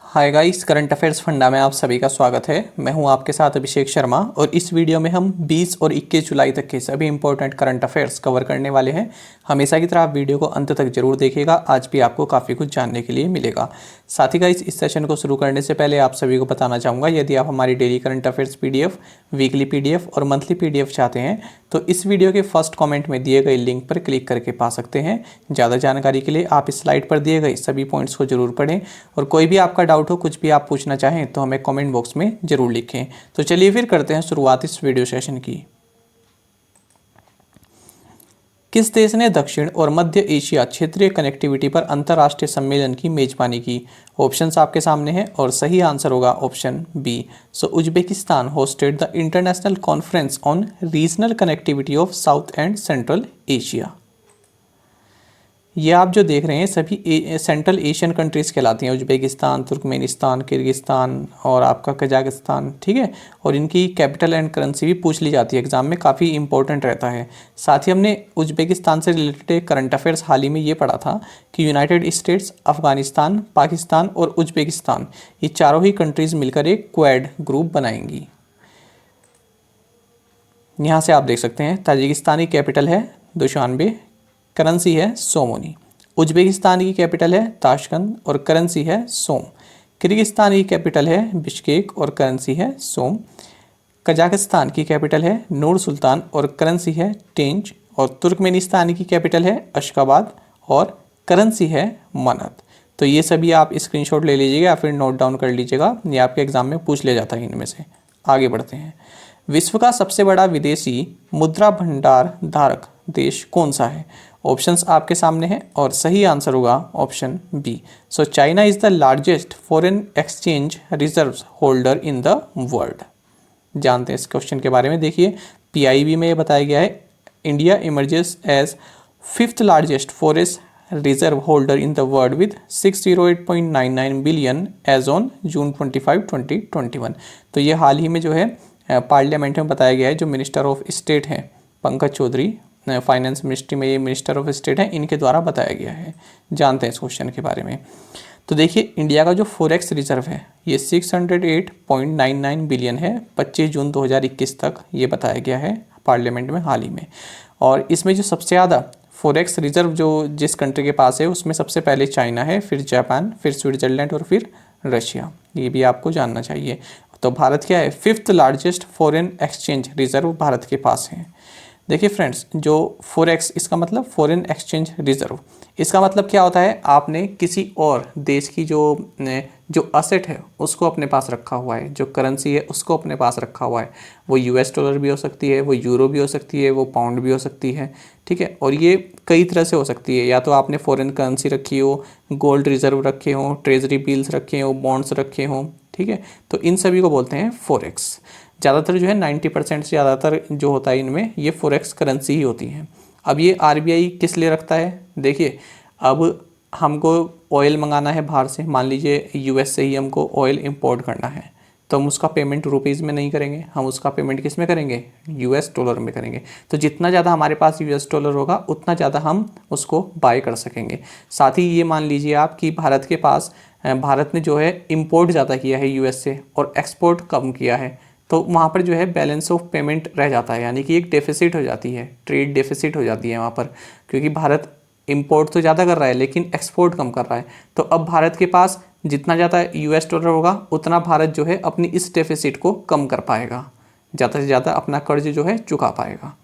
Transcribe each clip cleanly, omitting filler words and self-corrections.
Hi guys, current affairs funda में आप सभी का स्वागत है। मैं हूं आपके साथ अभिषेक शर्मा और इस वीडियो में हम 20 और 21 जुलाई तक के सभी इंपॉर्टेंट करंट अफेयर्स कवर करने वाले हैं। हमेशा की तरह आप वीडियो को अंत तक जरूर देखिएगा, आज भी आपको काफ़ी कुछ जानने के लिए मिलेगा। साथ ही गाइस, इस सेशन को शुरू करने से पहले आप सभी को बताना चाहूँगा, यदि आप हमारी daily current affairs PDF, weekly PDF और मंथली PDF चाहते हैं तो इस वीडियो के फर्स्ट कमेंट में दिए गए लिंक पर क्लिक करके पा सकते हैं। ज़्यादा जानकारी के लिए आप इस स्लाइड पर दिए गए सभी पॉइंट्स को जरूर पढ़ें और कोई भी आपका डाउट हो, कुछ भी आप पूछना चाहें तो हमें कमेंट बॉक्स में ज़रूर लिखें। तो चलिए फिर करते हैं शुरुआत इस वीडियो सेशन की। किस देश ने दक्षिण और मध्य एशिया क्षेत्रीय कनेक्टिविटी पर अंतर्राष्ट्रीय सम्मेलन की मेजबानी की? ऑप्शंस आपके सामने हैं और सही आंसर होगा option B. So Uzbekistan hosted the international conference on regional connectivity of South and Central Asia. ये आप जो देख रहे हैं सभी सेंट्रल एशियन कंट्रीज़ कहलाती हैं, उज्बेकिस्तान, तुर्कमेनिस्तान, किर्गिस्तान और आपका कजाकिस्तान, ठीक है। और इनकी कैपिटल एंड करेंसी भी पूछ ली जाती है एग्जाम में, काफ़ी इंपॉर्टेंट रहता है। साथ ही हमने उज्बेकिस्तान से रिलेटेड करंट अफेयर्स हाल ही में ये पढ़ा था कि यूनाइटेड स्टेट्स, अफगानिस्तान, पाकिस्तान और उज्बेकिस्तान, ये चारों ही कंट्रीज़ मिलकर एक क्वाड ग्रुप बनाएंगी। यहाँ से आप देख सकते हैं ताजिकिस्तान की कैपिटल है दुशानबे, करेंसी है सोमोनी। उज्बेकिस्तान की कैपिटल है ताशकंद और करेंसी है सोम। किर्गिस्तान की कैपिटल है बिश्केक और करेंसी है सोम। कजाकिस्तान की कैपिटल है नूर सुल्तान और करेंसी है टेंज। और तुर्कमेनिस्तान की कैपिटल है अशकाबाद और करेंसी है मनत। तो ये सभी आप स्क्रीनशॉट ले लीजिएगा या फिर नोट डाउन कर लीजिएगा, ये आपके एग्जाम में पूछ लिया जाता है इनमें से। आगे बढ़ते हैं। विश्व का सबसे बड़ा विदेशी मुद्रा भंडार धारक देश कौन सा है? ऑप्शंस आपके सामने हैं और सही आंसर होगा option B. So China is the largest foreign exchange reserves holder in the world. जानते हैं इस क्वेश्चन के बारे में। देखिए PIB में ये बताया गया है, India emerges as fifth largest forest reserve holder in the world with 608.99 billion as on June 25, 2021। तो ये हाल ही में जो है पार्लियामेंट में बताया गया है। जो मिनिस्टर ऑफ स्टेट हैं पंकज चौधरी, फाइनेंस मिनिस्ट्री में ये मिनिस्टर ऑफ स्टेट हैं, इनके द्वारा बताया गया है। जानते हैं इस क्वेश्चन के बारे में। तो देखिए इंडिया का जो फॉरेक्स रिजर्व है ये 608.99 बिलियन है 25 जून 2021 तक, ये बताया गया है पार्लियामेंट में हाल ही में। और इसमें जो सबसे ज़्यादा फॉरेक्स रिजर्व जो जिस कंट्री के पास है उसमें सबसे पहले चाइना है, फिर जापान, फिर स्विट्जरलैंड और फिर रशिया। ये भी आपको जानना चाहिए। तो भारत क्या है? Fifth largest foreign exchange reserve Bharat के पास है। देखिए फ्रेंड्स, जो फॉरेक्स, इसका मतलब फॉरेन एक्सचेंज रिजर्व, इसका मतलब क्या होता है? आपने किसी और देश की जो असेट है उसको अपने पास रखा हुआ है, जो करेंसी है उसको अपने पास रखा हुआ है। वो US डॉलर भी हो सकती है, वो यूरो भी हो सकती है, वो पाउंड भी हो सकती है, ठीक है। और ये कई तरह से हो सकती है, या तो आपने फॉरेन करेंसी रखी हो, गोल्ड रिजर्व रखे हों, ट्रेजरी बिल्स रखे हों, बॉन्ड्स रखे हों, ठीक है। तो इन सभी को बोलते हैं फॉरेक्स। ज़्यादातर जो है 90% से ज़्यादातर जो होता है इनमें ये फॉरेक्स करेंसी ही होती है। अब ये RBI किस लिए रखता है? देखिए अब हमको ऑयल मंगाना है बाहर से, मान लीजिए US से ही हमको ऑयल इंपोर्ट करना है, तो हम उसका पेमेंट रुपीज़ में नहीं करेंगे, हम उसका पेमेंट किस में करेंगे? US डॉलर में करेंगे। तो जितना ज़्यादा हमारे पास US डॉलर होगा उतना ज़्यादा हम उसको बाय कर सकेंगे। साथ ही ये मान लीजिए आप कि भारत ने जो है इंपोर्ट ज़्यादा किया है US से और एक्सपोर्ट कम किया है, तो वहाँ पर जो है बैलेंस ऑफ पेमेंट रह जाता है, यानी कि एक डेफिसिट हो जाती है, ट्रेड डेफिसिट हो जाती है वहाँ पर, क्योंकि भारत इंपोर्ट तो ज़्यादा कर रहा है लेकिन एक्सपोर्ट कम कर रहा है। तो अब भारत के पास जितना ज़्यादा US डॉलर होगा उतना भारत जो है अपनी इस डेफिसिट को कम कर पाएगा, ज़्यादा से ज़्यादा अपना कर्ज जो है चुका पाएगा।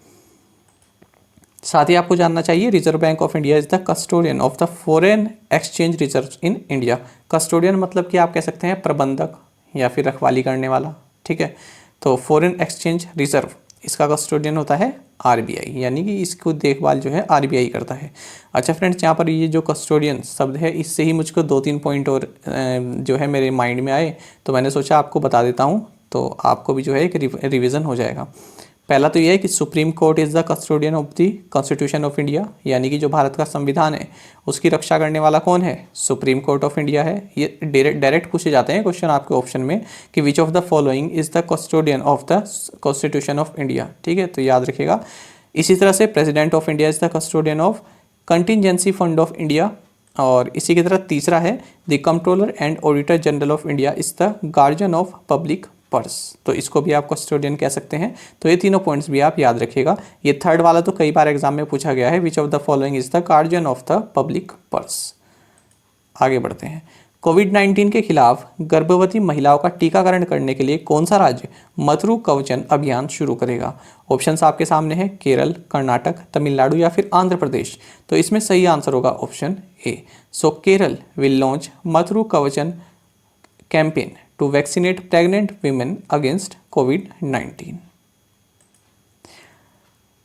साथ ही आपको जानना चाहिए reserve bank of India is the custodian of the foreign exchange reserve in India. Custodian मतलब कि आप कह सकते हैं प्रबंधक या फिर रखवाली करने वाला, ठीक है। तो फॉरेन एक्सचेंज रिजर्व, इसका कस्टोडियन होता है RBI, यानी कि इसको देखभाल जो है RBI करता है। अच्छा फ्रेंड्स, यहाँ पर ये जो कस्टोडियन शब्द है इससे ही मुझको 2-3 पॉइंट और जो है मेरे माइंड में आए, तो मैंने सोचा आपको बता देता हूँ, तो आपको भी जो है एक रिविज़न हो जाएगा। पहला तो यह है कि supreme court is the custodian of the constitution of India, यानी कि जो भारत का संविधान है उसकी रक्षा करने वाला कौन है? सुप्रीम कोर्ट ऑफ इंडिया है। ये डायरेक्ट पूछे जाते हैं क्वेश्चन आपके ऑप्शन में कि which of the following is the custodian of the constitution of India, ठीक है, तो याद रखिएगा। इसी तरह से president of India is the custodian of contingency fund of India, और इसी की तरह तीसरा है the controller and auditor general of India is the guardian of public purse. तो इसको भी आप कस्टोडियन कह सकते हैं। तो ये तीनों पॉइंट्स भी आप याद रखिएगा। ये थर्ड वाला तो कई बार एग्जाम में पूछा गया है, which of the following is the guardian of the public purse. आगे बढ़ते हैं। कोविड-19 के खिलाफ गर्भवती महिलाओं का टीकाकरण करने के लिए कौन सा राज्य मथुरु कवचन अभियान शुरू करेगा? ऑप्शंस आपके सामने हैं, केरल, कर्नाटक, तमिलनाडु या फिर आंध्र प्रदेश। तो इसमें सही आंसर होगा option A. So Kerala will launch Mathru Kavacham campaign to vaccinate pregnant women against कोविड-19।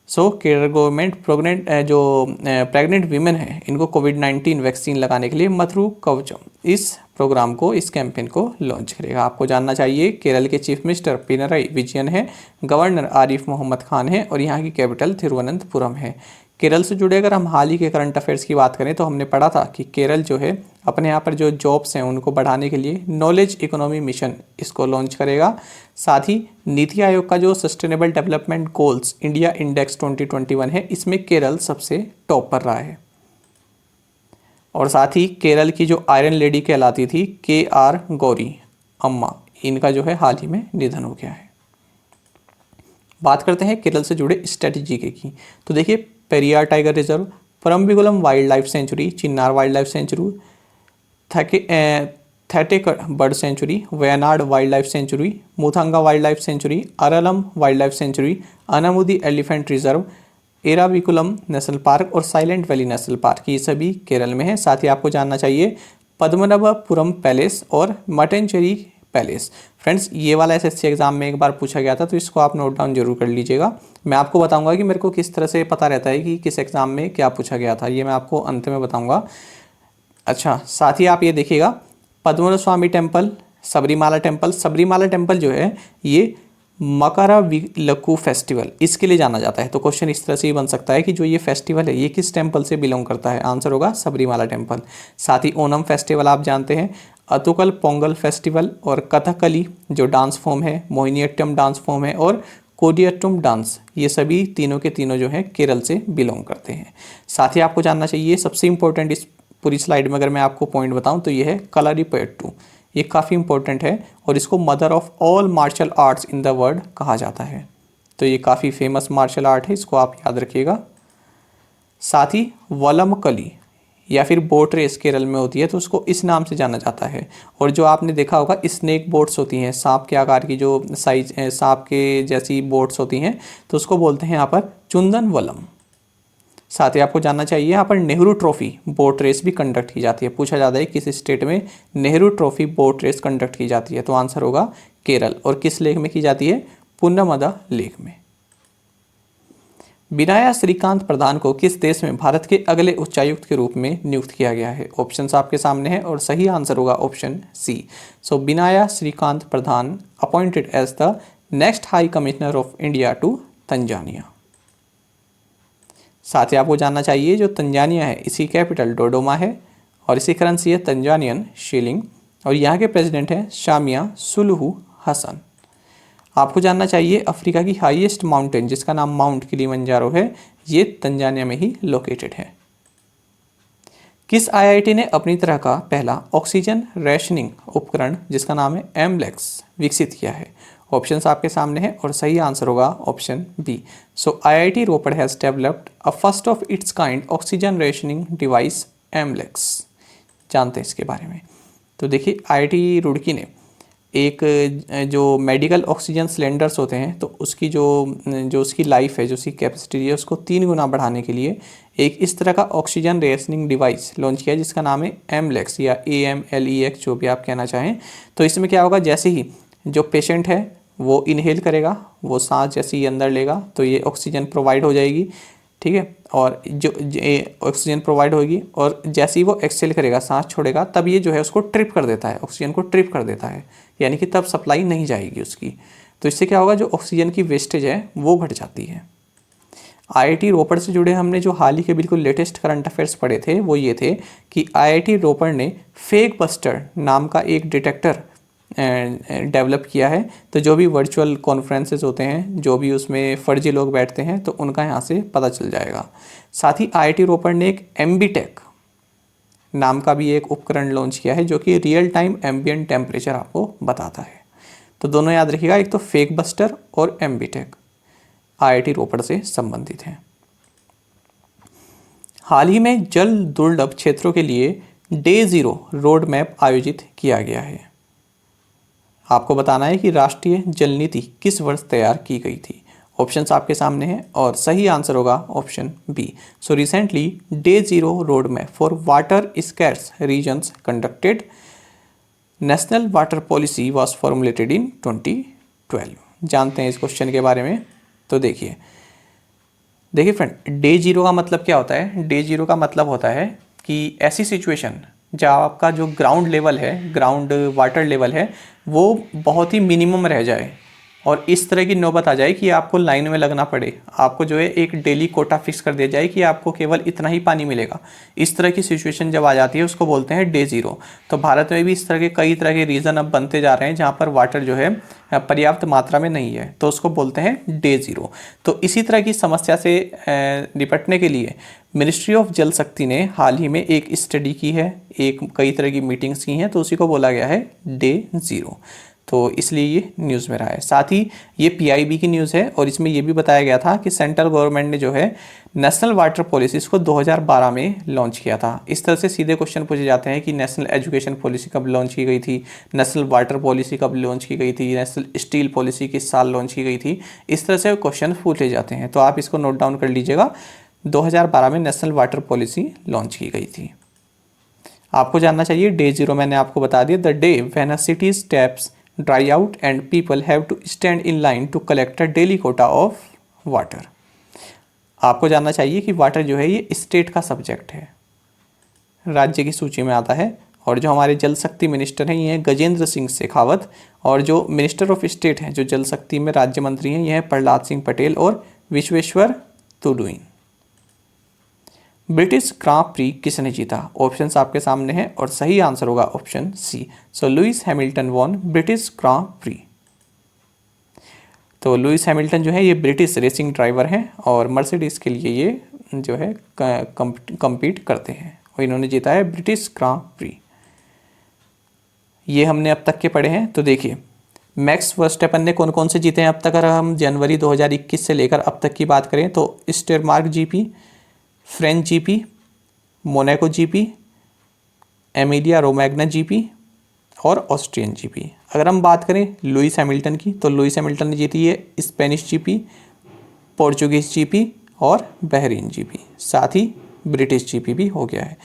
So Kerala government pregnant women है इनको कोविड-19 वैक्सीन लगाने के लिए मथुरु कवचम इस प्रोग्राम को, इस कैंपेन को लॉन्च करेगा। आपको जानना चाहिए केरल के चीफ मिनिस्टर पिनराई विजयन है, गवर्नर आरिफ मोहम्मद खान है और यहाँ की कैपिटल तिरुवनंतपुरम है। केरल से जुड़े अगर हम हाल ही के करंट अफेयर्स की बात करें तो हमने पढ़ा था कि केरल जो है अपने यहाँ पर जो जॉब्स हैं उनको बढ़ाने के लिए नॉलेज इकोनॉमी मिशन इसको लॉन्च करेगा। साथ ही नीति आयोग का जो sustainable development goals India index 2021 है, इसमें केरल सबसे टॉप पर रहा है। और साथ ही केरल की जो आयरन लेडी कहलाती थी KR गौरी अम्मा, इनका जो है हाल ही में निधन हो गया है। बात करते हैं केरल से जुड़े स्ट्रेटेजी की। तो देखिए, Periyar tiger reserve, Parambikulam wildlife sanctuary, Chinnar wildlife sanctuary, Thattekad bird sanctuary, Wayanad wildlife sanctuary, Muthanga wildlife sanctuary, Aralam wildlife sanctuary, Anamudi elephant reserve, Eravikulam national park और साइलेंट वैली नेशनल पार्क, ये सभी केरल में है। साथ ही आपको जानना चाहिए पद्मनाभपुरम पैलेस और मटेंचेरी पैलेस। फ्रेंड्स, ये वाला SSC एग्जाम में एक बार पूछा गया था, तो इसको आप नोट डाउन जरूर कर लीजिएगा। मैं आपको बताऊंगा कि मेरे को किस तरह से पता रहता है कि किस एग्जाम में क्या पूछा गया था, ये मैं आपको अंत में बताऊंगा। अच्छा, साथ ही आप ये देखिएगा पद्मनाभ स्वामी टेम्पल, सबरीमाला टेम्पल जो है ये मकरविलक्कू फेस्टिवल, इसके लिए जाना जाता है। तो क्वेश्चन इस तरह से ही बन सकता है कि जो ये फेस्टिवल है ये किस टेम्पल से बिलोंग करता है? आंसर होगा सबरीमाला टेम्पल। साथ ही ओनम फेस्टिवल आप जानते हैं, अतुकल पोंगल फेस्टिवल और कथकली जो डांस फॉर्म है, मोहिनीअट्टम डांस फॉर्म है और कोडियाट्टम डांस, ये सभी तीनों के तीनों जो है केरल से बिलोंग करते हैं। साथ ही आपको जानना चाहिए सबसे इंपॉर्टेंट इस पूरी स्लाइड में अगर मैं आपको पॉइंट बताऊं तो ये है कलारीपयट्टू। ये काफ़ी इंपॉर्टेंट है और इसको mother of all martial arts in the world कहा जाता है। तो ये काफ़ी फेमस मार्शल आर्ट है, इसको आप याद रखिएगा। साथ ही वलमकली या फिर बोट रेस केरल में होती है, तो उसको इस नाम से जाना जाता है। और जो आपने देखा होगा स्नेक बोट्स होती हैं, सांप के आकार की जो साइज सांप के जैसी बोट्स होती हैं, तो उसको बोलते हैं यहाँ पर चुंदन वलम। साथ ही आपको जानना चाहिए यहाँ पर नेहरू ट्रॉफी बोट रेस भी कंडक्ट की जाती है। पूछा जाता है किस स्टेट में Nehru trophy boat race conduct की जाती है, तो आंसर होगा केरल। और किस लेक में की जाती है? पुन्नमदा लेक में। बिनाया श्रीकांत प्रधान को किस देश में भारत के अगले उच्चायुक्त के रूप में नियुक्त किया गया है? ऑप्शंस आपके सामने हैं और सही आंसर होगा option C. So Binaya Srikanth Pradhan appointed as the next high commissioner of India to Tanzania. साथ ही आपको जानना चाहिए जो तंजानिया है इसकी कैपिटल डोडोमा है और इसकी करेंसी है तंजानियन शिलिंग और यहाँ के प्रेसिडेंट हैं शामिया सुलुहु हसन। आपको जानना चाहिए अफ्रीका की हाईएस्ट माउंटेन जिसका नाम माउंट किलिमंजारो है, ये तंजानिया में ही लोकेटेड है। किस IIT ने अपनी तरह का पहला ऑक्सीजन रेशनिंग उपकरण जिसका नाम है एमलेक्स विकसित किया है? ऑप्शंस आपके सामने हैं और सही आंसर होगा option B. So IIT Ropar has developed a first of its kind oxygen rationing device AmLex. जानते हैं इसके बारे में। तो देखिए IIT रुड़की ने एक जो मेडिकल ऑक्सीजन सिलेंडर्स होते हैं तो उसकी जो उसकी लाइफ है, जो उसकी कैपेसिटी है, उसको 3 गुना बढ़ाने के लिए एक इस तरह का ऑक्सीजन रेशनिंग डिवाइस लॉन्च किया जिसका नाम है एमलेक्स या AMLEX, जो भी आप कहना चाहें। तो इसमें क्या होगा, जैसे ही जो पेशेंट है वो इनहेल करेगा, वो सांस जैसे ही अंदर लेगा तो ये ऑक्सीजन प्रोवाइड हो जाएगी, ठीक है। और जो ऑक्सीजन प्रोवाइड होगी और जैसे ही वो एक्सहेल करेगा, सांस छोड़ेगा, तब ये जो है उसको ट्रिप कर देता है, ऑक्सीजन को ट्रिप कर देता है, यानी कि तब सप्लाई नहीं जाएगी उसकी। तो इससे क्या होगा, जो ऑक्सीजन की वेस्टेज है वो घट जाती है। IIT रोपड़ से जुड़े हमने जो हाल ही के बिल्कुल लेटेस्ट करंट अफेयर्स पढ़े थे वो ये थे कि IIT रोपड़ ने फेक बस्टर नाम का एक डिटेक्टर डेवलप किया है। तो जो भी वर्चुअल कॉन्फ्रेंसेस होते हैं, जो भी उसमें फर्जी लोग बैठते हैं, तो उनका यहाँ से पता चल जाएगा। साथ ही IIT रोपड़ ने एक नाम का भी एक उपकरण लॉन्च किया है जो कि रियल टाइम एम्बिएंट टेम्परेचर आपको बताता है। तो दोनों याद रखिएगा, एक तो फेक बस्टर और एम्बीटेक IIT रोपड़ से संबंधित हैं। हाल ही में जल दुर्लभ क्षेत्रों के लिए डे ज़ीरो रोड मैप आयोजित किया गया है। आपको बताना है कि राष्ट्रीय जल नीति किस वर्ष तैयार की गई थी। ऑप्शंस आपके सामने हैं और सही आंसर होगा option B. So recently day zero road map for water scarce regions conducted national water policy was formulated in 2012। जानते हैं इस क्वेश्चन के बारे में। तो देखिए फ्रेंड, डे ज़ीरो का मतलब क्या होता है? डे ज़ीरो का मतलब होता है कि ऐसी सिचुएशन जहाँ आपका जो ग्राउंड लेवल है, ग्राउंड वाटर लेवल है, वो बहुत ही मिनिमम रह जाए और इस तरह की नौबत आ जाए कि आपको लाइन में लगना पड़े। आपको जो है एक डेली कोटा फिक्स कर दिया जाए कि आपको केवल इतना ही पानी मिलेगा। इस तरह की सिचुएशन जब आ जाती है उसको बोलते हैं डे ज़ीरो। तो भारत में भी इस तरह के कई तरह के रीजन अब बनते जा रहे हैं जहाँ पर वाटर जो है पर्याप्त मात्रा में नहीं है, तो उसको बोलते हैं डे ज़ीरो। तो इसी तरह की समस्या से निपटने के लिए मिनिस्ट्री ऑफ जल शक्ति ने हाल ही में एक स्टडी की है, कई तरह की मीटिंग्स की हैं, तो उसी को बोला गया है डे ज़ीरो। तो इसलिए ये न्यूज़ में रहा है। साथ ही ये PIB की न्यूज़ है और इसमें ये भी बताया गया था कि सेंट्रल गवर्नमेंट ने जो है नेशनल वाटर पॉलिसी इसको 2012 में लॉन्च किया था। इस तरह से सीधे क्वेश्चन पूछे जाते हैं कि नेशनल एजुकेशन पॉलिसी कब लॉन्च की गई थी, नेशनल वाटर पॉलिसी कब लॉन्च की गई थी, नेशनल स्टील पॉलिसी किस साल लॉन्च की गई थी। इस तरह से क्वेश्चन पूछे जाते हैं, तो आप इसको नोट डाउन कर लीजिएगा। 2012 में नेशनल वाटर पॉलिसी लॉन्च की गई थी। आपको जानना चाहिए डे ज़ीरो, मैंने आपको बता दिया, the day when a cities taps dry out and people have to stand in line to collect a daily quota of water. आपको जानना चाहिए कि वाटर जो है ये स्टेट का सब्जेक्ट है, राज्य की सूची में आता है। और जो हमारे जल शक्ति मिनिस्टर हैं ये हैं गजेंद्र सिंह शेखावत, और जो मिनिस्टर ऑफ स्टेट हैं जो जल शक्ति में राज्य मंत्री हैं ये हैं प्रहलाद सिंह पटेल और विश्वेश्वर तुडुइन। ब्रिटिश ग्रां प्री किसने जीता? ऑप्शंस आपके सामने हैं और सही आंसर होगा ऑप्शन सी। सो लुइस हैमिल्टन वॉन ब्रिटिश ग्रां प्री। तो लुइस हैमिल्टन जो है ये ब्रिटिश रेसिंग ड्राइवर हैं और मर्सिडीज के लिए ये जो है कम्पीट करते हैं और इन्होंने जीता है ब्रिटिश ग्रां प्री। ये हमने अब तक के पढ़े हैं। तो देखिए मैक्स वर्स्टेपन ने कौन कौन से जीते हैं अब तक? अगर हम जनवरी 2021 से लेकर अब तक की बात करें तो स्टेरमार्क GP, French GP, Monaco GP, Emilia Romagna GP और ऑस्ट्रियन GP। अगर हम बात करें लुइस हैमिल्टन की तो लुइस हैमिल्टन ने जीती है स्पेनिश GP, पोर्चुगीज GP और बहरीन GP, साथ ही ब्रिटिश GP भी हो गया है।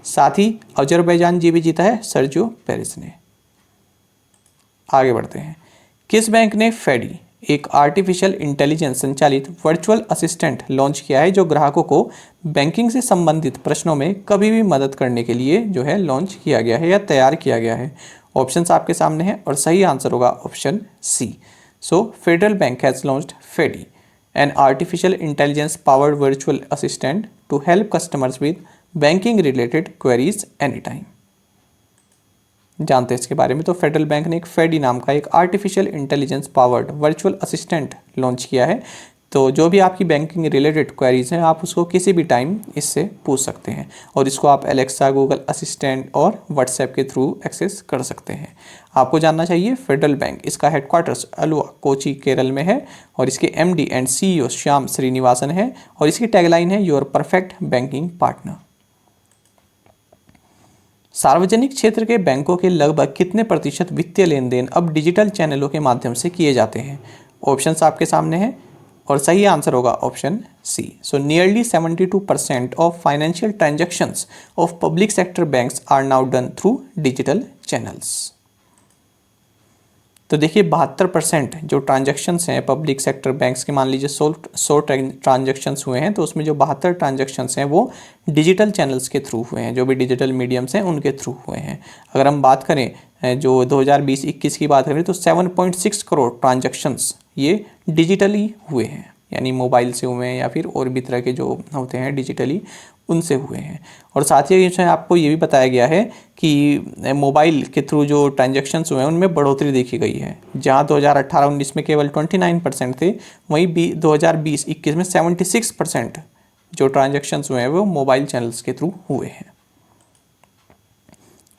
साथ ही अजरबैजान GP जीता है सर्जियो पेरिस ने। आगे बढ़ते हैं। किस बैंक ने फेडी, एक आर्टिफिशियल इंटेलिजेंस संचालित वर्चुअल असिस्टेंट लॉन्च किया है जो ग्राहकों को बैंकिंग से संबंधित प्रश्नों में कभी भी मदद करने के लिए जो है लॉन्च किया गया है या तैयार किया गया है? ऑप्शंस आपके सामने हैं और सही आंसर होगा option C. So federal bank has launched Feddy, an artificial intelligence powered virtual assistant to help customers with banking related queries any time. जानते हैं इसके बारे में। तो फेडरल बैंक ने एक फेडी नाम का एक artificial intelligence powered virtual assistant launch किया है। तो जो भी आपकी बैंकिंग रिलेटेड क्वेरीज हैं आप उसको किसी भी टाइम इससे पूछ सकते हैं और इसको आप एलेक्सा, गूगल असिस्टेंट और व्हाट्सएप के थ्रू एक्सेस कर सकते हैं। आपको जानना चाहिए फेडरल बैंक, इसका हेडक्वार्टर्स अलुवा कोची केरल में है और इसके MD and CEO Shyam Srinivasan है और इसकी टैगलाइन है योर परफेक्ट बैंकिंग पार्टनर। सार्वजनिक क्षेत्र के बैंकों के लगभग कितने प्रतिशत वित्तीय लेन देन अब डिजिटल चैनलों के माध्यम से किए जाते हैं? ऑप्शंस आपके सामने हैं और सही आंसर होगा option C. So nearly 72% of financial transactions of public sector banks are now done through digital channels. तो देखिए 72% जो ट्रांजैक्शंस हैं पब्लिक सेक्टर बैंक्स के, मान लीजिए 100 ट्रांजैक्शंस हुए हैं तो उसमें जो 72 ट्रांजैक्शंस हैं वो डिजिटल चैनल्स के थ्रू हुए हैं, जो भी डिजिटल मीडियम्स हैं उनके थ्रू हुए हैं। अगर हम बात करें जो 2020-21 की बात करें तो 7.6 करोड़ ट्रांजैक्शंस ये डिजिटली हुए हैं, यानी मोबाइल से हुए हैं या फिर और भी तरह के जो होते हैं डिजिटली उनसे हुए हैं। और साथ ही इसमें आपको ये भी बताया गया है कि मोबाइल के थ्रू जो ट्रांजैक्शंस हुए हैं उनमें बढ़ोतरी देखी गई है। जहां 2018-19 में केवल 29% थे, वहीं 2020-21 में 76% जो ट्रांजैक्शंस हुए हैं वो मोबाइल चैनल्स के थ्रू हुए हैं।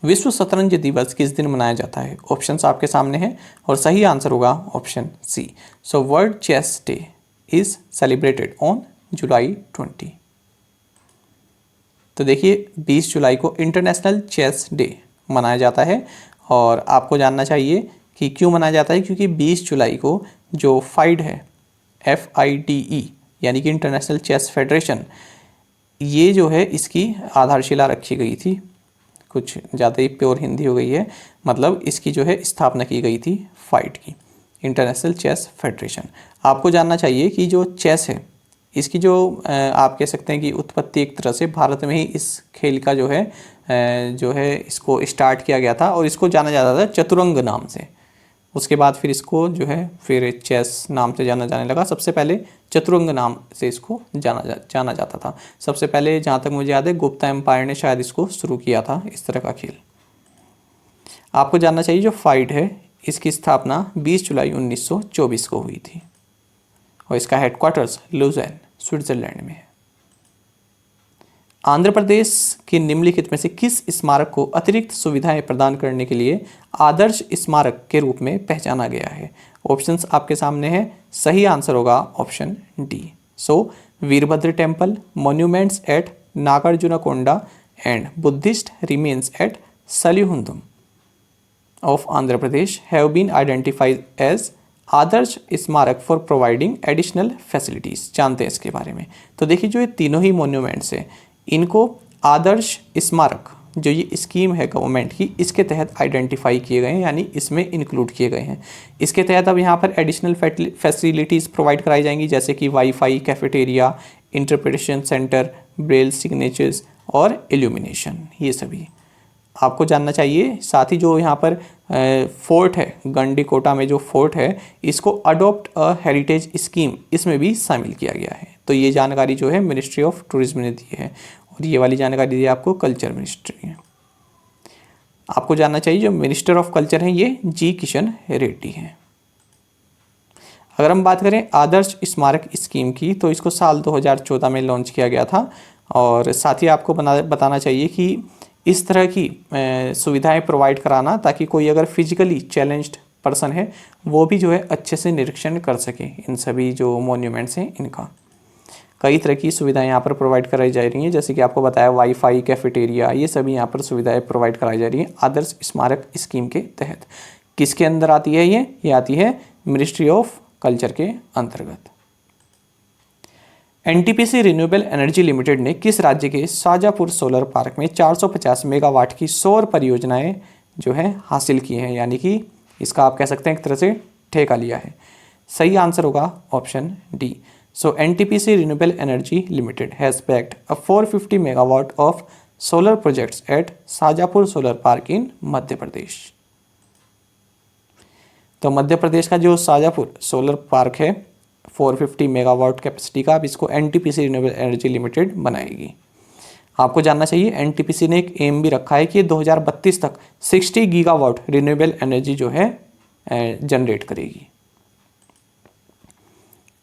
विश्व शतरंज दिवस किस दिन मनाया जाता है? ऑप्शंस आपके सामने हैं और सही आंसर होगा option C. So world chess day is celebrated on July 20। तो देखिए 20 जुलाई को इंटरनेशनल चेस डे मनाया जाता है और आपको जानना चाहिए कि क्यों मनाया जाता है, क्योंकि 20 जुलाई को जो फाइड है FIDE यानी कि इंटरनेशनल चेस फेडरेशन, ये जो है इसकी आधारशिला रखी गई थी। कुछ ज़्यादा ही प्योर हिंदी हो गई है, मतलब इसकी जो है स्थापना की गई थी फाइड की, इंटरनेशनल चेस फेडरेशन। आपको जानना चाहिए कि जो चेस है इसकी जो आप कह सकते हैं कि उत्पत्ति एक तरह से भारत में ही इस खेल का जो है इसको स्टार्ट किया गया था और इसको जाना जाता था चतुरंग नाम से। उसके बाद फिर इसको जो है फिर चेस नाम से जाना जाने लगा। सबसे पहले चतुरंग नाम से इसको जाना जाता था। सबसे पहले जहाँ तक मुझे याद है गुप्ता एम्पायर ने शायद इसको शुरू किया था, इस तरह का खेल। आपको जानना चाहिए जो फाइड है इसकी स्थापना 20 जुलाई 1924 को हुई थी और इसका हेडक्वार्टर्स लुज़ेन स्विट्जरलैंड में है। आंध्र प्रदेश के निम्नलिखित में से किस स्मारक को अतिरिक्त सुविधाएं प्रदान करने के लिए आदर्श स्मारक के रूप में पहचाना गया है? ऑप्शंस आपके सामने हैं, सही आंसर होगा option D. So Veerabhadra temple, monuments at Nagarjunakonda and Buddhist remains at Salihundam of Andhra Pradesh have been identified as Adarsh Smarak for providing additional facilities. जानते हैं इसके बारे में। तो देखिए जो ये तीनों ही मॉन्यूमेंट्स हैं इनको आदर्श स्मारक जो ये स्कीम है गवर्नमेंट की, इसके तहत आइडेंटिफाई किए गए हैं, यानी इसमें इंक्लूड किए गए हैं। इसके तहत अब यहाँ पर एडिशनल फैसिलिटीज़ प्रोवाइड कराई जाएंगी, जैसे कि wifi, cafeteria, interpretation centre, Braille signatures और इल्यूमिनेशन, ये सभी आपको जानना चाहिए। साथ ही जो यहाँ पर फोर्ट है गंडीकोटा में, जो फोर्ट है इसको अडॉप्ट अ हेरिटेज स्कीम इसमें भी शामिल किया गया है। तो ये जानकारी जो है मिनिस्ट्री ऑफ टूरिज्म ने दी है और ये वाली जानकारी दी है आपको कल्चर मिनिस्ट्री ने। आपको जानना चाहिए जो मिनिस्टर ऑफ कल्चर हैं ये जी किशन रेड्डी हैं। अगर हम बात करें आदर्श स्मारक स्कीम की तो इसको साल 2014 में लॉन्च किया गया था और साथ ही आपको बताना चाहिए कि इस तरह की सुविधाएं प्रोवाइड कराना ताकि कोई अगर फिजिकली चैलेंज्ड पर्सन है वो भी जो है अच्छे से निरीक्षण कर सके इन सभी जो मॉन्यूमेंट्स हैं इनका। कई तरह की सुविधाएं यहाँ पर प्रोवाइड कराई जा रही हैं, जैसे कि आपको बताया वाईफाई, कैफेटेरिया, ये सभी यहाँ पर सुविधाएं प्रोवाइड कराई जा रही हैं आदर्श स्मारक स्कीम के तहत। किसके अंदर आती है ये आती है मिनिस्ट्री ऑफ कल्चर के अंतर्गत। NTPC रिन्यूएबल एनर्जी लिमिटेड ने किस राज्य के शाजापुर सोलर पार्क में 450 मेगावाट की सौर परियोजनाएं जो है हासिल की हैं, यानी कि इसका आप कह सकते हैं एक तरह से ठेका लिया है। सही आंसर होगा option D. So NTPC renewable energy limited has backed a 450 megawatt of solar projects at Shajapur solar park in Madhya Pradesh. तो मध्य प्रदेश का जो शाजापुर सोलर पार्क है 450 मेगावाट कैपेसिटी का, अब इसको NTPC रिन्यूएबल एनर्जी लिमिटेड बनाएगी। आपको जानना चाहिए NTPC ने एक एम भी रखा है कि 2032 तक 60 गीगावाट रिन्यूएबल एनर्जी जो है जनरेट करेगी।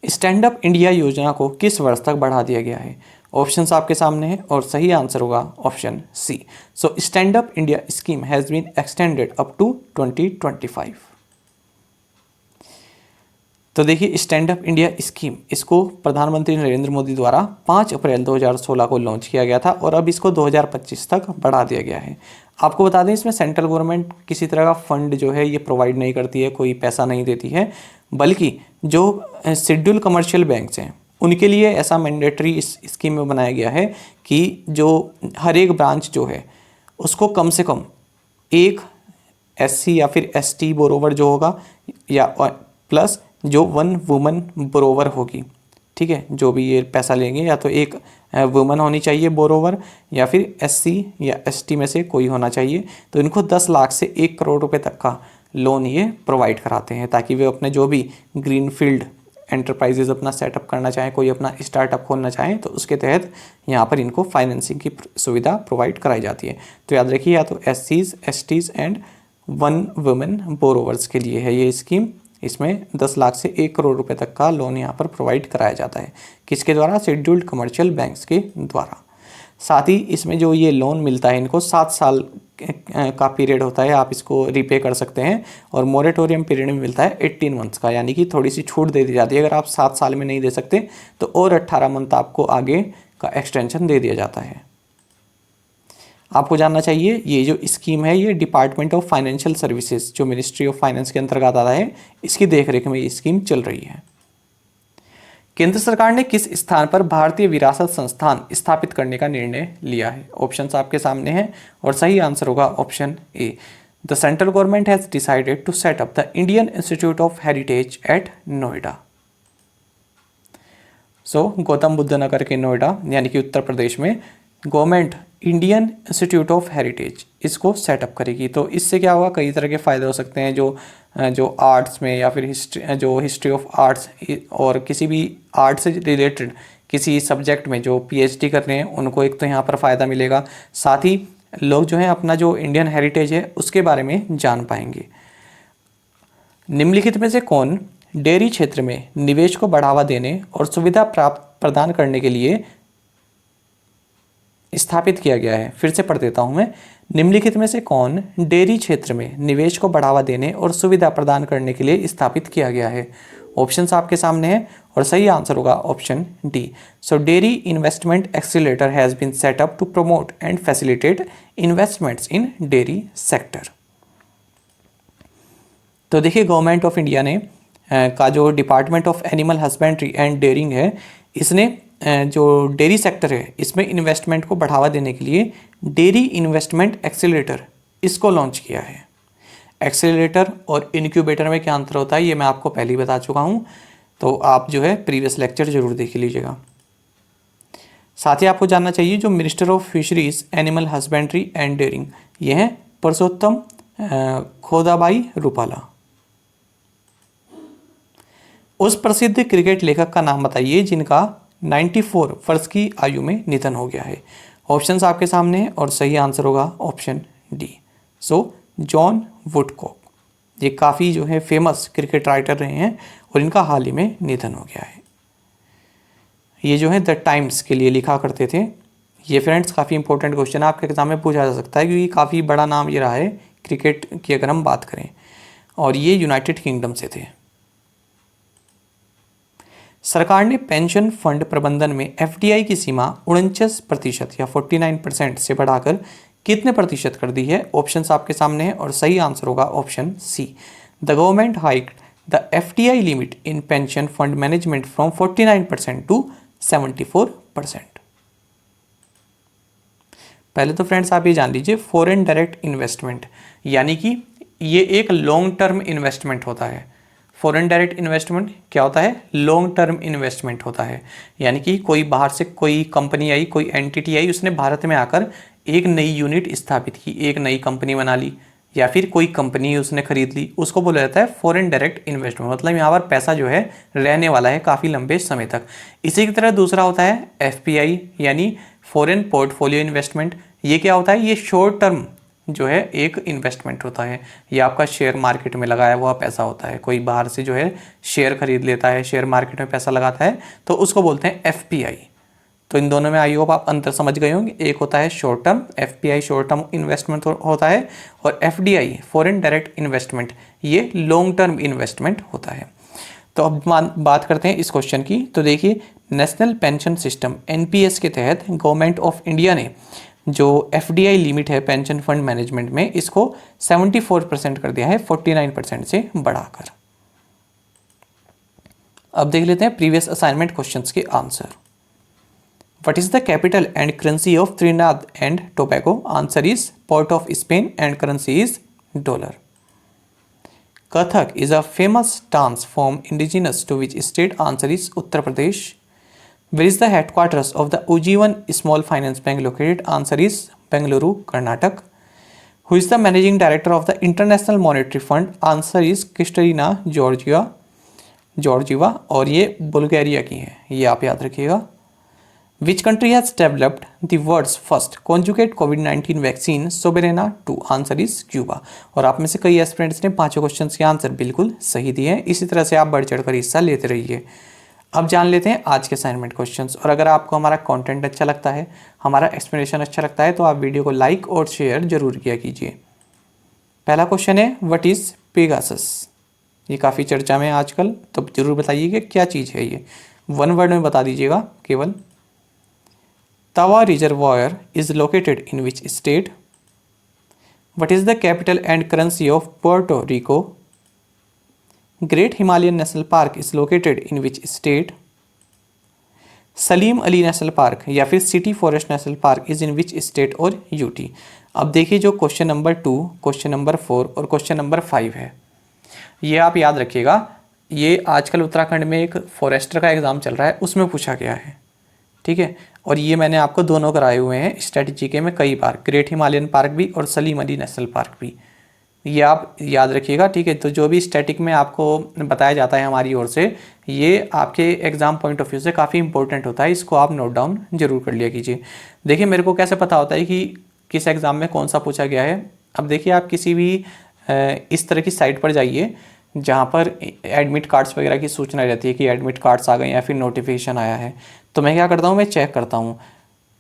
स्टैंड अप इंडिया योजना को किस वर्ष तक बढ़ा दिया गया है? ऑप्शंस आपके सामने हैं और सही आंसर होगा option C. So stand up India scheme has been extended up to 2025। तो देखिए स्टैंड अप इंडिया स्कीम इसको प्रधानमंत्री नरेंद्र मोदी द्वारा 5 अप्रैल 2016 को लॉन्च किया गया था और अब इसको 2025 तक बढ़ा दिया गया है। आपको बता दें इसमें सेंट्रल गवर्नमेंट किसी तरह का फंड जो है ये प्रोवाइड नहीं करती है, कोई पैसा नहीं देती है, बल्कि जो शेड्यूल कमर्शियल बैंक्स हैं उनके लिए ऐसा मैंडेटरी इस स्कीम में बनाया गया है कि जो हर एक ब्रांच जो है उसको कम से कम एक SC या फिर ST बोरोवर जो होगा या प्लस जो 1 वुमन बोरोवर होगी, ठीक है, जो भी ये पैसा लेंगे या तो एक वुमन होनी चाहिए बोरोवर या फिर SC या ST में से कोई होना चाहिए। तो इनको 10 लाख से 1 करोड़ रुपए तक का लोन ये प्रोवाइड कराते हैं ताकि वे अपने जो भी ग्रीन फील्ड एंटरप्राइजेज अपना सेटअप करना चाहें, कोई अपना स्टार्टअप खोलना चाहें तो उसके तहत यहाँ पर इनको फाइनेंसिंग की सुविधा प्रोवाइड कराई जाती है। तो याद रखिए या तो SCs, STs and 1 women borrowers के लिए है ये स्कीम। इसमें 10 लाख से 1 करोड़ रुपए तक का लोन यहाँ पर प्रोवाइड कराया जाता है। किसके द्वारा? शेड्यूल्ड कमर्शियल बैंक्स के द्वारा। साथ ही इसमें जो ये लोन मिलता है इनको 7 साल का पीरियड होता है, आप इसको रीपे कर सकते हैं। और मोरेटोरियम पीरियड में मिलता है 18 मंथ्स का, यानी कि थोड़ी सी छूट दे दी जाती है। अगर आप 7 साल में नहीं दे सकते तो और 18 मंथ आपको आगे का एक्सटेंशन दे दिया जाता है। आपको जानना चाहिए ये जो स्कीम है ये डिपार्टमेंट ऑफ फाइनेंशियल सर्विसेज जो मिनिस्ट्री ऑफ फाइनेंस के अंतर्गत आता है, इसकी देखरेख में ये स्कीम चल रही है। केंद्र सरकार ने किस स्थान पर भारतीय विरासत संस्थान स्थापित करने का निर्णय लिया है? ऑप्शंस आपके सामने हैं और सही आंसर होगा option A. The central government has decided to set up the Indian institute of heritage at Noida. So Gautam Buddh Nagar के नोएडा यानी कि उत्तर प्रदेश में government Indian institute of heritage इसको सेटअप करेगी। तो इससे क्या होगा, कई तरह के फ़ायदे हो सकते हैं। जो आर्ट्स में या फिर हिस्ट्री ऑफ आर्ट्स और किसी भी आर्ट से रिलेटेड किसी सब्जेक्ट में जो पीएचडी कर रहे हैं उनको एक तो यहाँ पर फ़ायदा मिलेगा। साथ ही लोग जो है अपना जो इंडियन हेरिटेज है उसके बारे में जान पाएंगे। निम्नलिखित में से कौन डेयरी क्षेत्र में निवेश को बढ़ावा देने और सुविधा प्रदान करने के लिए स्थापित किया गया है? फिर से पढ़ देता हूं मैं। निम्नलिखित में से कौन डेयरी क्षेत्र में निवेश को बढ़ावा देने और सुविधा प्रदान करने के लिए स्थापित किया गया है? ऑप्शंस आपके सामने हैं और सही आंसर होगा option D. So dairy investment accelerator has been set up to promote and facilitate investments in dairy sector. तो देखिए गवर्नमेंट ऑफ इंडिया ने का जो department of animal husbandry and dairying है, इसने जो डेयरी सेक्टर है इसमें इन्वेस्टमेंट को बढ़ावा देने के लिए डेयरी इन्वेस्टमेंट एक्सीलरेटर इसको लॉन्च किया है। एक्सीलरेटर और इनक्यूबेटर में क्या अंतर होता है ये मैं आपको पहले ही बता चुका हूँ, तो आप जो है प्रीवियस लेक्चर जरूर देख लीजिएगा। साथ ही आपको जानना चाहिए जो minister of fisheries animal husbandry and dairying ये हैं परसोत्तम खोदाबाई रूपाला। उस प्रसिद्ध क्रिकेट लेखक का नाम बताइए जिनका 94 वर्ष की आयु में निधन हो गया है। ऑप्शंस आपके सामने हैं और सही आंसर होगा ऑप्शन डी। सो जॉन वुडकॉक ये काफ़ी जो है फेमस क्रिकेट राइटर रहे हैं और इनका हाल ही में निधन हो गया है। ये जो है द टाइम्स के लिए लिखा करते थे। ये फ्रेंड्स काफ़ी इंपॉर्टेंट क्वेश्चन आपके एग्जाम में पूछा जा सकता है क्योंकि काफ़ी बड़ा नाम ये रहा है क्रिकेट की अगर हम बात करें, और ये यूनाइटेड किंगडम से थे। सरकार ने पेंशन फंड प्रबंधन में एफडीआई की सीमा 49% या 49% से बढ़ाकर कितने प्रतिशत कर दी है? ऑप्शंस आपके सामने हैं और सही आंसर होगा option C. The government hiked the FDI limit in pension fund management from 49% to 74%। पहले तो फ्रेंड्स आप ये जान लीजिए फॉरेन डायरेक्ट इन्वेस्टमेंट यानी कि ये एक लॉन्ग टर्म इन्वेस्टमेंट होता है। फॉरेन डायरेक्ट इन्वेस्टमेंट क्या होता है? लॉन्ग टर्म इन्वेस्टमेंट होता है, यानी कि कोई बाहर से कोई कंपनी आई, कोई एंटिटी आई, उसने भारत में आकर एक नई यूनिट स्थापित की, एक नई कंपनी बना ली या फिर कोई कंपनी उसने खरीद ली, उसको बोला जाता है फॉरेन डायरेक्ट इन्वेस्टमेंट। मतलब यहाँ पर पैसा जो है रहने वाला है काफ़ी लंबे समय तक। इसी की तरह दूसरा होता है एफपीआई यानी फॉरेन पोर्टफोलियो इन्वेस्टमेंट। ये क्या होता है? ये शॉर्ट टर्म जो है एक इन्वेस्टमेंट होता है। ये आपका शेयर मार्केट में लगाया हुआ पैसा होता है। कोई बाहर से जो है शेयर खरीद लेता है, शेयर मार्केट में पैसा लगाता है, तो उसको बोलते हैं एफपीआई। तो इन दोनों में आई होप आप अंतर समझ गए होंगे। एक होता है short term, FPI short term investment होता है, और एफडीआई फॉरेन डायरेक्ट इन्वेस्टमेंट ये लॉन्ग टर्म इन्वेस्टमेंट होता है। तो अब बात करते हैं इस क्वेश्चन की। तो देखिए नेशनल पेंशन सिस्टम एनपीएस के तहत गवर्नमेंट ऑफ इंडिया ने जो एफडीआई लिमिट है पेंशन फंड मैनेजमेंट में इसको 74% कर दिया है 49% से बढ़ाकर। अब देख लेते हैं प्रीवियस असाइनमेंट क्वेश्चंस के answer. What is the capital and currency of Trinidad and Tobago? Answer is port of Spain and currency is dollar. Kathak is a famous dance form indigenous to which state? Answer is Uttar Pradesh. Where is the headquarters of the Ujjivan Small Finance Bank located? Answer is Bengaluru, Karnataka. Who is the managing director of the International Monetary Fund? Answer is Kristalina Georgieva और ये Bulgaria की है, ये आप याद रखिएगा। Which country has developed the world's first conjugate COVID-19 vaccine Soberana 2? Answer is Cuba। और आप में से कई एस्पिरेंट्स ने पांचों क्वेश्चंस के आंसर बिल्कुल सही दिए हैं। इसी तरह से आप बढ़ चढ़कर हिस्सा लेते रहिए। अब जान लेते हैं आज के असाइनमेंट क्वेश्चंस। और अगर आपको हमारा कंटेंट अच्छा लगता है, हमारा एक्सप्लेनेशन अच्छा लगता है, तो आप वीडियो को लाइक और शेयर जरूर किया कीजिए। पहला क्वेश्चन है, व्हाट इज़ पेगासस। ये काफ़ी चर्चा में है आजकल, तो जरूर बताइए कि क्या चीज़ है ये। वन वर्ड में बता दीजिएगा केवल। Tawa reservoir is located in which state. What is the capital and currency of Puerto Rico. Great Himalayan national park is located in which state. Salim Ali national park या फिर city forest national park is in which state और UT. अब देखिए जो question number 2, question number 4 और question number 5 है, ये आप याद रखिएगा। ये आजकल उत्तराखंड में एक फॉरेस्टर का एग्ज़ाम चल रहा है, उसमें पूछा गया है, ठीक है। और ये मैंने आपको दोनों कराए हुए हैं स्ट्रेटेजी के में कई बार, ग्रेट हिमालयन पार्क भी और सलीम अली नेशनल पार्क भी, ये आप याद रखिएगा, ठीक है। तो जो भी स्टैटिक में आपको बताया जाता है हमारी ओर से, ये आपके एग्ज़ाम पॉइंट ऑफ व्यू से काफ़ी इंपॉर्टेंट होता है, इसको आप नोट डाउन जरूर कर लिया कीजिए। देखिए मेरे को कैसे पता होता है कि किस एग्ज़ाम में कौन सा पूछा गया है। अब देखिए आप किसी भी इस तरह की साइट पर जाइए जहाँ पर एडमिट कार्ड्स वगैरह की सूचना रहती है कि एडमिट कार्ड्स आ गए या फिर नोटिफिकेशन आया है, तो मैं क्या करता हूँ, मैं चेक करता हूँ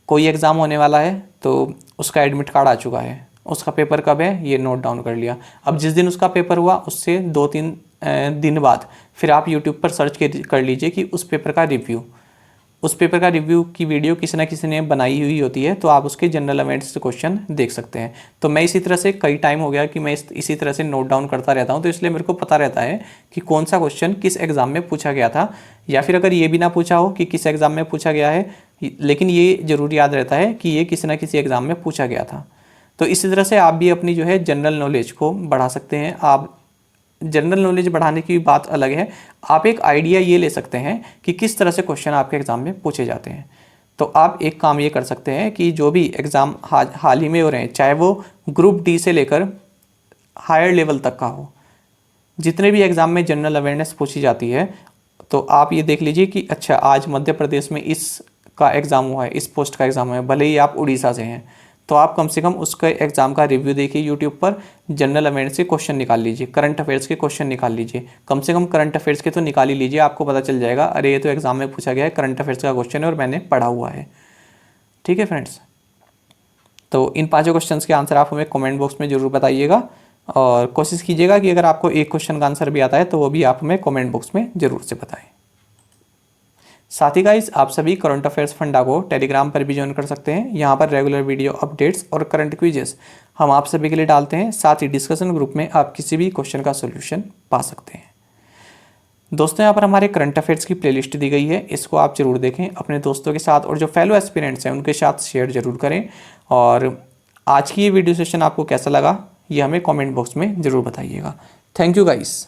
कोई एग्ज़ाम होने वाला है तो उसका एडमिट कार्ड आ चुका है, उसका पेपर कब है ये नोट डाउन कर लिया। अब जिस दिन उसका पेपर हुआ उससे 2-3 दिन बाद फिर आप यूट्यूब पर सर्च कर लीजिए कि उस पेपर का रिव्यू की वीडियो किसी ना किसी ने बनाई हुई होती है, तो आप उसके जनरल अवेयरनेस से क्वेश्चन देख सकते हैं। तो मैं इसी तरह से कई टाइम हो गया कि मैं इसी तरह से नोट डाउन करता रहता हूँ, तो इसलिए मेरे को पता रहता है कि कौन सा क्वेश्चन किस एग्ज़ाम में पूछा गया था, या फिर अगर ये भी ना पूछा हो कि किस एग्ज़ाम में पूछा गया है, लेकिन ये ज़रूर याद रहता है कि ये किसी ना किसी एग्ज़ाम में पूछा गया था। तो इसी तरह से आप भी अपनी जो है जनरल नॉलेज को बढ़ा सकते हैं। आप जनरल नॉलेज बढ़ाने की बात अलग है, आप एक आइडिया ये ले सकते हैं कि किस तरह से क्वेश्चन आपके एग्ज़ाम में पूछे जाते हैं। तो आप एक काम ये कर सकते हैं कि जो भी एग्ज़ाम हाल ही में हो रहे हैं, चाहे वो ग्रुप डी से लेकर हायर लेवल तक का हो, जितने भी एग्ज़ाम में जनरल अवेयरनेस पूछी जाती है, तो आप ये देख लीजिए कि अच्छा आज मध्य प्रदेश में इस का एग्ज़ाम हुआ है, इस पोस्ट का एग्ज़ाम हुआ है, भले ही आप उड़ीसा से हैं, तो आप कम से कम उसका एग्ज़ाम का रिव्यू देखिए यूट्यूब पर, जनरल अवेयरनेस के क्वेश्चन निकाल लीजिए, करंट अफेयर्स के क्वेश्चन निकाल लीजिए, कम से कम करंट अफेयर्स के तो निकाल ही लीजिए। आपको पता चल जाएगा अरे ये तो एग्ज़ाम में पूछा गया है, करंट अफेयर्स का क्वेश्चन है और मैंने पढ़ा हुआ है, ठीक है फ्रेंड्स। तो इन 5 क्वेश्चन के आंसर आप हमें कमेंट बॉक्स में ज़रूर बताइएगा, और कोशिश कीजिएगा कि अगर आपको एक क्वेश्चन का आंसर भी आता है तो वो भी आप हमें कमेंट बॉक्स में ज़रूर से बताएं। साथ ही गाइस आप सभी करंट अफेयर्स फंडा को टेलीग्राम पर भी ज्वाइन कर सकते हैं। यहाँ पर रेगुलर वीडियो अपडेट्स और करंट क्विजेस हम आप सभी के लिए डालते हैं, साथ ही डिस्कशन ग्रुप में आप किसी भी क्वेश्चन का सोल्यूशन पा सकते हैं। दोस्तों यहाँ पर हमारे करंट अफेयर्स की प्लेलिस्ट दी गई है, इसको आप जरूर देखें अपने दोस्तों के साथ, और जो फेलो एस्पिरेंट्स हैं उनके साथ शेयर जरूर करें। और आज की ये वीडियो सेशन आपको कैसा लगा ये हमें कमेंट बॉक्स में ज़रूर बताइएगा। Thank you guys.